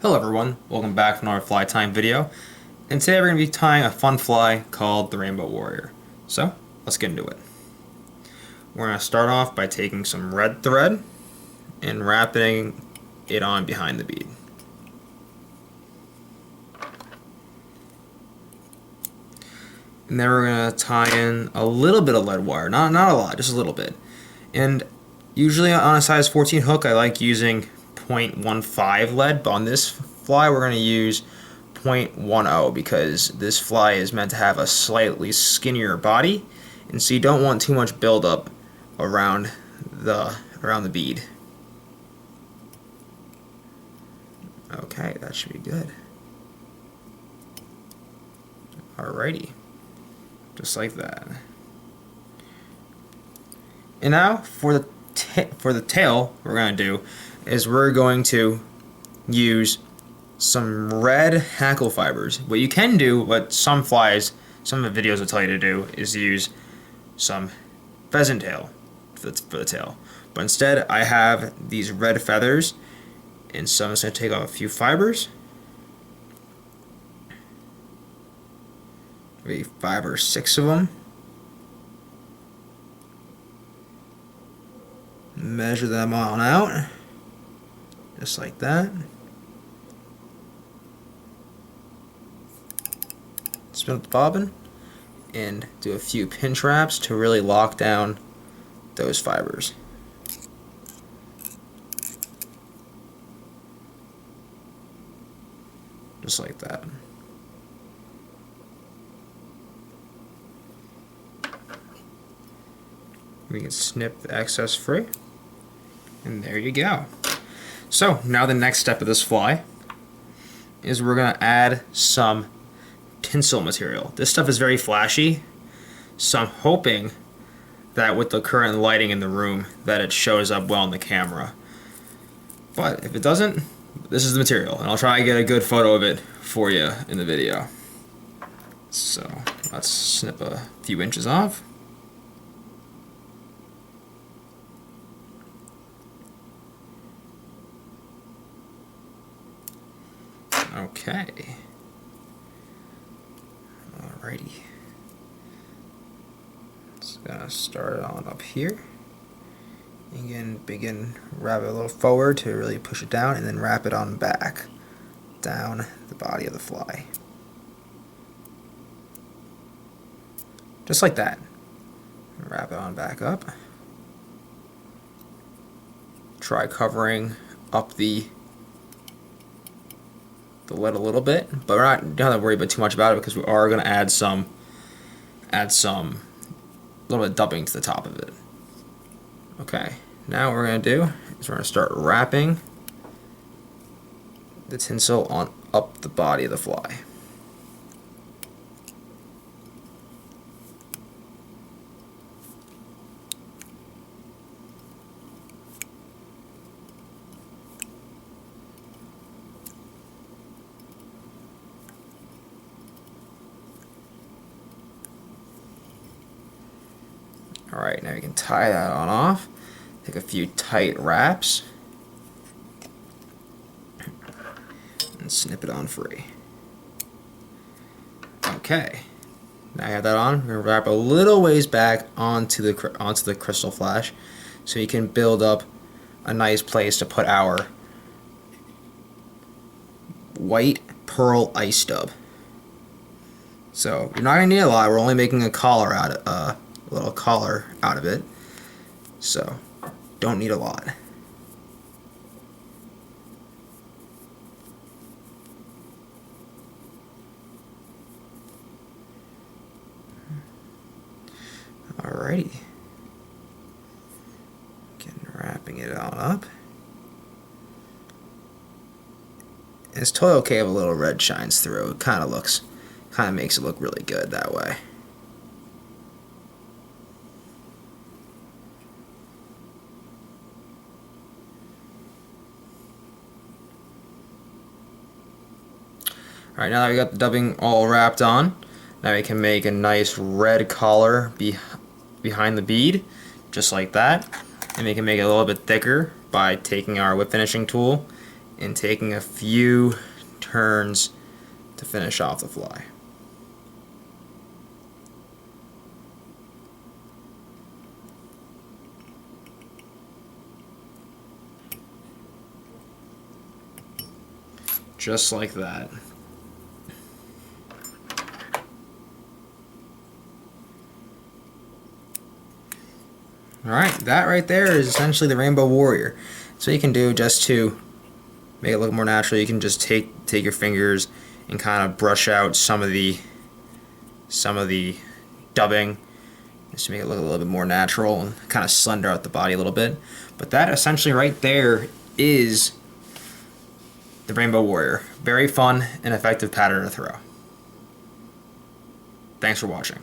Hello everyone, welcome back to another fly time video, and today we're going to be tying a fun fly called the Rainbow Warrior. So, let's get into it. We're going to start off by taking some red thread and wrapping it on behind the bead. And then we're going to tie in a little bit of lead wire, not a lot, just a little bit. And usually on a size 14 hook I like using 0.15 lead, but on this fly we're going to use 0.10 because this fly is meant to have a slightly skinnier body, and so you don't want too much buildup around the bead. Okay, that should be good. Alrighty, just like that. And now for the tail, what we're going to do is we're going to use some red hackle fibers. What you can do, what some of the videos will tell you to do, is use some pheasant tail for the tail. But instead, I have these red feathers, and so I'm just going to take off a few fibers. Maybe 5 or 6 of them. Measure them on out, just like that. Spin up the bobbin and do a few pinch wraps to really lock down those fibers. Just like that. We can snip the excess free. And there you go. So now the next step of this fly is we're going to add some tinsel material. This stuff is very flashy, so I'm hoping that with the current lighting in the room that it shows up well on the camera. But if it doesn't, this is the material, and I'll try to get a good photo of it for you in the video. So let's snip a few inches off. Okay. Alrighty. Just gonna start it on up here. Begin wrap it a little forward to really push it down, and then wrap it on back down the body of the fly. Just like that. Wrap it on back up. Try covering up the lead a little bit, but don't have to worry about too much about it because we are going to add some little bit of dubbing to the top of it. Okay, now what we're going to do is we're going to start wrapping the tinsel on up the body of the fly. Alright, now you can tie that on off. Take a few tight wraps and snip it on free. Okay, now you have that on. We're going to wrap a little ways back onto the crystal flash so you can build up a nice place to put our white pearl icedub. So you're not going to need a lot. We're only making a collar out of a little collar out of it, so don't need a lot. Alrighty, wrapping it on up. And it's totally okay if a little red shines through. It kind of makes it look really good that way. Alright, now that we got the dubbing all wrapped on, now we can make a nice red collar behind the bead, just like that. And we can make it a little bit thicker by taking our whip finishing tool and taking a few turns to finish off the fly. Just like that. Alright, that right there is essentially the Rainbow Warrior. So you can do, just to make it look more natural, you can just take your fingers and kind of brush out some of the dubbing, just to make it look a little bit more natural and kind of slender out the body a little bit. But that essentially right there is the Rainbow Warrior. Very fun and effective pattern to throw. Thanks for watching.